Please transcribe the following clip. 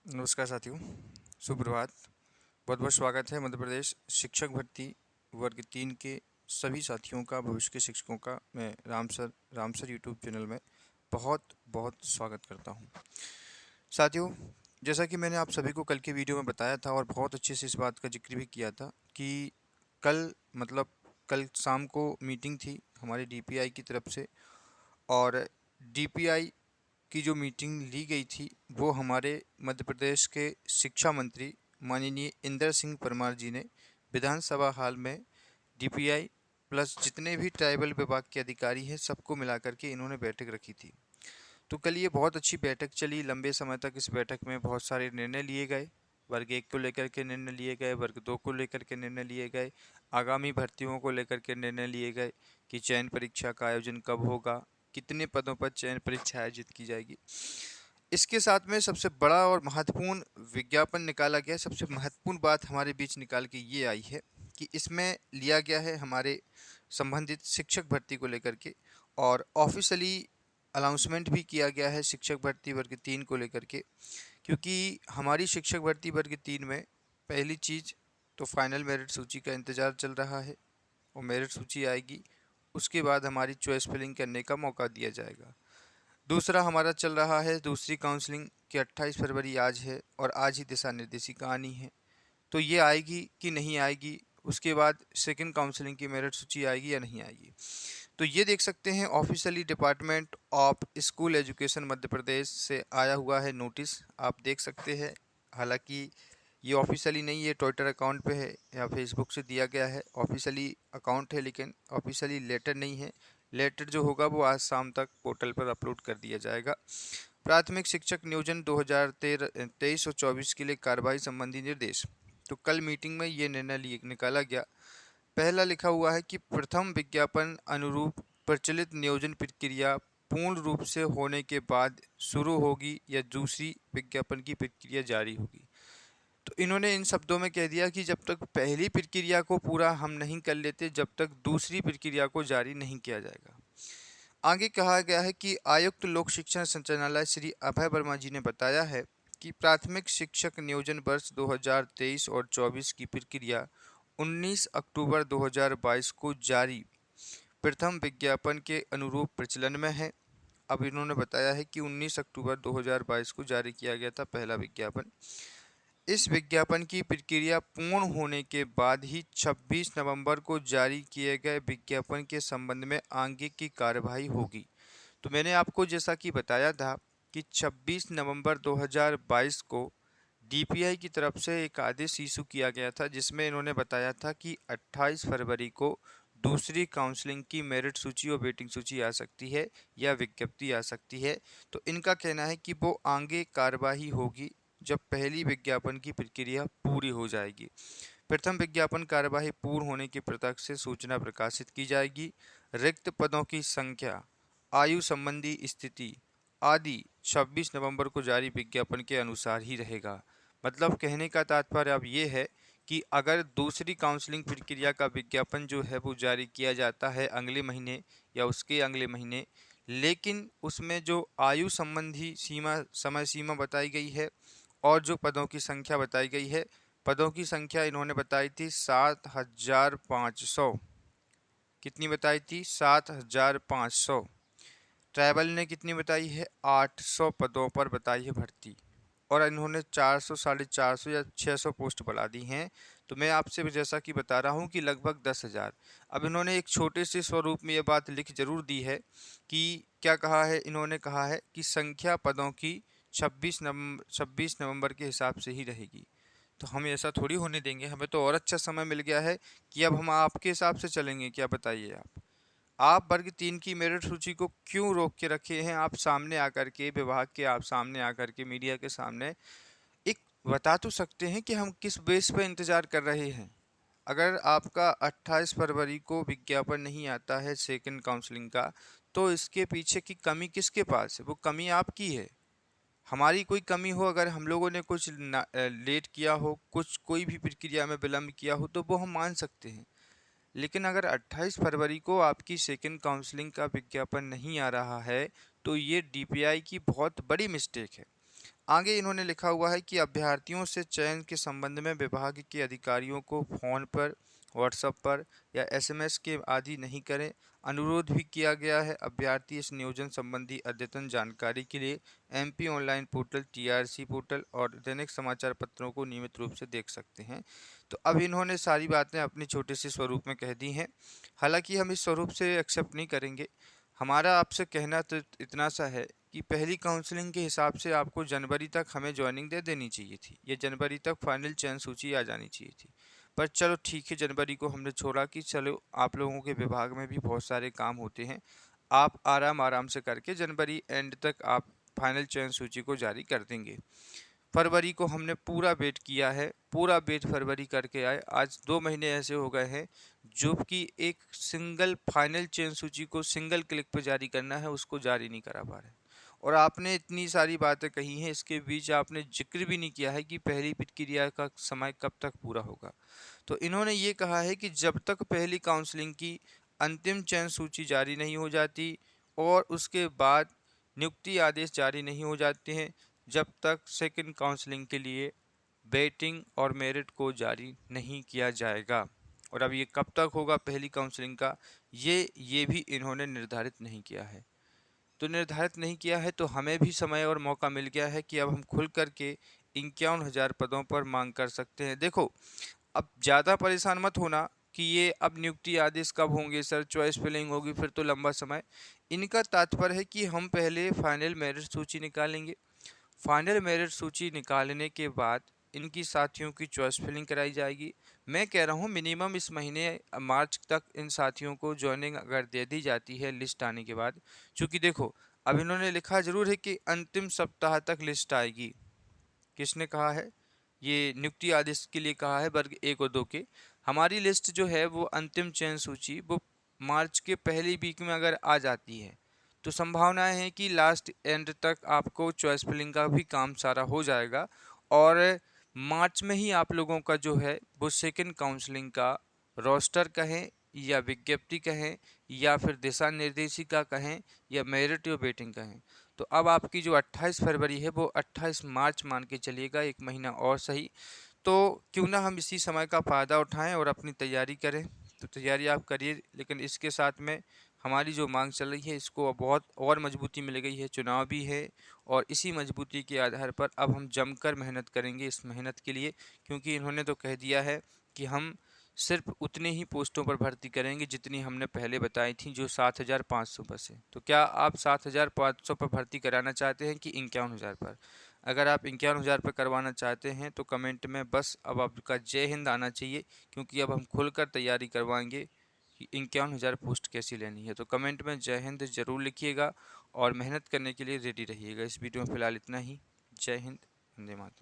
नमस्कार साथियों, सुप्रभात। बहुत बहुत स्वागत है मध्य प्रदेश शिक्षक भर्ती वर्ग 3 के सभी साथियों का, भविष्य के शिक्षकों का मैं राम सर यूट्यूब चैनल में बहुत बहुत स्वागत करता हूं। साथियों, जैसा कि मैंने आप सभी को कल के वीडियो में बताया था और बहुत अच्छे से इस बात का जिक्र भी किया था कि कल मतलब कल शाम को मीटिंग थी हमारी डीपीआई की तरफ से, और डीपीआई की जो मीटिंग ली गई थी वो हमारे मध्य प्रदेश के शिक्षा मंत्री माननीय इंदर सिंह परमार जी ने विधानसभा हाल में डीपीआई प्लस जितने भी ट्राइबल विभाग के अधिकारी हैं सबको मिलाकर के इन्होंने बैठक रखी थी। तो कल ये बहुत अच्छी बैठक चली। लंबे समय तक इस बैठक में बहुत सारे निर्णय लिए गए। वर्ग 1 को लेकर के निर्णय लिए गए, वर्ग 2 को लेकर के निर्णय लिए गए, आगामी भर्तियों को लेकर के निर्णय लिए गए कि चयन परीक्षा का आयोजन कब होगा, कितने पदों पर चयन परीक्षा आयोजित की जाएगी। इसके साथ में सबसे बड़ा और महत्वपूर्ण विज्ञापन निकाला गया। सबसे महत्वपूर्ण बात हमारे बीच निकाल के ये आई है कि इसमें लिया गया है हमारे संबंधित शिक्षक भर्ती को लेकर के, और ऑफिशियली अनाउंसमेंट भी किया गया है शिक्षक भर्ती वर्ग 3 को लेकर के। क्योंकि हमारी शिक्षक भर्ती वर्ग 3 में पहली चीज़ तो फाइनल मेरिट सूची का इंतज़ार चल रहा है, और मेरिट सूची आएगी उसके बाद हमारी चॉइस फिलिंग करने का मौका दिया जाएगा। दूसरा हमारा चल रहा है दूसरी काउंसलिंग की 28 फरवरी आज है, और आज ही दिशा निर्देशिका आनी है। तो ये आएगी कि नहीं आएगी, उसके बाद सेकंड काउंसलिंग की मेरिट सूची आएगी या नहीं आएगी। तो ये देख सकते हैं officially department of school education Madhya Pradesh से आया हुआ है नोटिस, आप देख सकते हैं। हालांकि ये ऑफिशियली नहीं है, ट्विटर अकाउंट पे है या फेसबुक से दिया गया है, ऑफिशियली अकाउंट है लेकिन ऑफिशियली लेटर नहीं है। लेटर जो होगा वो आज शाम तक पोर्टल पर अपलोड कर दिया जाएगा। प्राथमिक शिक्षक नियोजन 2023 और 24 के लिए कार्रवाई संबंधी निर्देश। तो कल मीटिंग में ये निर्णय निकाला गया। पहला लिखा हुआ है कि प्रथम विज्ञापन अनुरूप प्रचलित नियोजन प्रक्रिया पूर्ण रूप से होने के बाद शुरू होगी या दूसरी विज्ञापन की प्रक्रिया जारी होगी। तो इन्होंने इन शब्दों में कह दिया कि जब तक पहली प्रक्रिया को पूरा हम नहीं कर लेते जब तक दूसरी प्रक्रिया को जारी नहीं किया जाएगा। आगे कहा गया है कि आयुक्त लोक शिक्षण संचालनालय श्री अभय वर्मा जी ने बताया है कि प्राथमिक शिक्षक नियोजन वर्ष 2023 और 24 की प्रक्रिया 19 अक्टूबर 2022 को जारी प्रथम विज्ञापन के अनुरूप प्रचलन में है। अब इन्होंने बताया है कि 19 अक्टूबर 2022 को जारी किया गया था पहला विज्ञापन। इस विज्ञापन की प्रक्रिया पूर्ण होने के बाद ही 26 नवंबर को जारी किए गए विज्ञापन के संबंध में आगे की कार्यवाही होगी। तो मैंने आपको जैसा कि बताया था कि 26 नवंबर 2022 को डीपीआई की तरफ से एक आदेश इशू किया गया था जिसमें इन्होंने बताया था कि 28 फरवरी को दूसरी काउंसलिंग की मेरिट सूची और वेटिंग सूची आ सकती है या विज्ञप्ति आ सकती है। तो इनका कहना है कि वो आगे कार्यवाही होगी जब पहली विज्ञापन की प्रक्रिया पूरी हो जाएगी। प्रथम विज्ञापन कार्यवाही पूर्ण होने के प्रत्यक्ष से सूचना प्रकाशित की जाएगी। रिक्त पदों की संख्या, आयु संबंधी स्थिति आदि 26 नवंबर को जारी विज्ञापन के अनुसार ही रहेगा। मतलब कहने का तात्पर्य अब ये है कि अगर दूसरी काउंसलिंग प्रक्रिया का विज्ञापन जो है वो जारी किया जाता है अगले महीने या उसके अगले महीने, लेकिन उसमें जो आयु संबंधी समय सीमा बताई गई है और जो पदों की संख्या बताई गई है, पदों की संख्या इन्होंने बताई थी 7,500। कितनी बताई थी? 7,500। ट्राइबल ने कितनी बताई है? 800 पदों पर बताई है भर्ती, और इन्होंने 400 450 या 600 पोस्ट बढ़ा दी हैं। तो मैं आपसे भी जैसा कि बता रहा हूं कि लगभग 10,000। अब इन्होंने एक छोटे से स्वरूप में ये बात लिख जरूर दी है कि क्या कहा है। इन्होंने कहा है कि संख्या पदों की 26 नवंबर के हिसाब से ही रहेगी। तो हम ऐसा थोड़ी होने देंगे, हमें तो और अच्छा समय मिल गया है कि अब हम आपके हिसाब से चलेंगे। क्या बताइए आप वर्ग 3 की मेरिट सूची को क्यों रोक के रखे हैं? आप सामने आकर के विभाग के, आप सामने आकर के मीडिया के सामने एक बता तो सकते हैं कि हम किस बेस पर इंतजार कर रहे हैं। अगर आपका 28 फरवरी को विज्ञापन नहीं आता है सेकंड काउंसलिंग का, तो इसके पीछे की कमी किसके पास है? वो कमी आपकी है। हमारी कोई कमी हो, अगर हम लोगों ने कुछ लेट किया हो, कुछ कोई भी प्रक्रिया में विलम्ब किया हो तो वो हम मान सकते हैं। लेकिन अगर 28 फरवरी को आपकी सेकंड काउंसलिंग का विज्ञापन नहीं आ रहा है तो ये डीपीआई की बहुत बड़ी मिस्टेक है। आगे इन्होंने लिखा हुआ है कि अभ्यर्थियों से चयन के संबंध में विभाग के अधिकारियों को फ़ोन पर, व्हाट्सएप पर या एसएमएस के आदि नहीं करें। अनुरोध भी किया गया है। अभ्यर्थी इस नियोजन संबंधी अद्यतन जानकारी के लिए MP online portal, TRC portal और दैनिक समाचार पत्रों को नियमित रूप से देख सकते हैं। तो अब इन्होंने सारी बातें अपने छोटे से स्वरूप में कह दी हैं। हालांकि हम इस स्वरूप से एक्सेप्ट नहीं करेंगे। हमारा आपसे कहना तो इतना सा है कि पहली काउंसलिंग के हिसाब से आपको जनवरी तक हमें ज्वाइनिंग दे देनी चाहिए थी, या जनवरी तक फाइनल चयन सूची आ जानी चाहिए थी। पर चलो ठीक है, जनवरी को हमने छोड़ा कि चलो आप लोगों के विभाग में भी बहुत सारे काम होते हैं, आप आराम आराम से करके जनवरी एंड तक आप फाइनल चयन सूची को जारी कर देंगे। फरवरी को हमने पूरा वेट किया है, पूरा वेट फरवरी करके आए। आज 2 महीने ऐसे हो गए हैं जो कि एक सिंगल फाइनल चयन सूची को सिंगल क्लिक पर जारी करना है, उसको जारी नहीं करा पा रहे। और आपने इतनी सारी बातें कही हैं, इसके बीच आपने जिक्र भी नहीं किया है कि पहली प्रक्रिया का समय कब तक पूरा होगा। तो इन्होंने ये कहा है कि जब तक पहली काउंसलिंग की अंतिम चयन सूची जारी नहीं हो जाती और उसके बाद नियुक्ति आदेश जारी नहीं हो जाते हैं, जब तक सेकंड काउंसलिंग के लिए वेटिंग और मेरिट को जारी नहीं किया जाएगा। और अब ये कब तक होगा पहली काउंसलिंग का, ये भी इन्होंने निर्धारित नहीं किया है। तो निर्धारित नहीं किया है तो हमें भी समय और मौका मिल गया है कि अब हम खुल करके 51,000 पदों पर मांग कर सकते हैं। देखो, अब ज़्यादा परेशान मत होना कि ये अब नियुक्ति आदेश कब होंगे सर, चॉइस फिलिंग होगी फिर तो लंबा समय। इनका तात्पर्य है कि हम पहले फाइनल मेरिट सूची निकालेंगे। फाइनल मेरिट सूची निकालने के बाद इनकी साथियों की चॉइस फिलिंग कराई जाएगी। मैं कह रहा हूँ मिनिमम इस महीने मार्च तक इन साथियों को ज्वाइनिंग अगर दे दी जाती है लिस्ट आने के बाद, क्योंकि देखो अब इन्होंने लिखा जरूर है कि अंतिम सप्ताह तक लिस्ट आएगी। किसने कहा है? ये नियुक्ति आदेश के लिए कहा है वर्ग 1 और 2 के। हमारी लिस्ट जो है वो अंतिम चयन सूची वो मार्च के पहली वीक में अगर आ जाती है तो संभावनाएं हैं कि लास्ट एंड तक आपको चॉइस फिलिंग का भी काम सारा हो जाएगा और मार्च में ही आप लोगों का जो है वो सेकंड काउंसलिंग का रोस्टर कहें या विज्ञप्ति कहें या फिर दिशा निर्देशिका कहें या मेरिट या वेटिंग कहें। तो अब आपकी जो 28 फरवरी है वो 28 मार्च मान के चलिएगा, एक महीना और सही। तो क्यों ना हम इसी समय का फ़ायदा उठाएं और अपनी तैयारी करें। तो तैयारी आप करिए, लेकिन इसके साथ में हमारी जो मांग चल रही है इसको बहुत और मजबूती मिल गई है, चुनाव भी है और इसी मजबूती के आधार पर अब हम जमकर मेहनत करेंगे इस मेहनत के लिए, क्योंकि इन्होंने तो कह दिया है कि हम सिर्फ उतने ही पोस्टों पर भर्ती करेंगे जितनी हमने पहले बताई थी, जो 7,500 पर से। तो क्या आप 7,500 पर भर्ती कराना चाहते हैं कि 51,000 पर? अगर आप 51,000 पर करवाना चाहते हैं तो कमेंट में बस अब आपका जय हिंद आना चाहिए, क्योंकि अब हम खुलकर तैयारी करवाएंगे कि 51,000 पोस्ट कैसी लेनी है। तो कमेंट में जय हिंद ज़रूर लिखिएगा और मेहनत करने के लिए रेडी रहिएगा। इस वीडियो में फ़िलहाल इतना ही। जय हिंद, वंदे मातरम।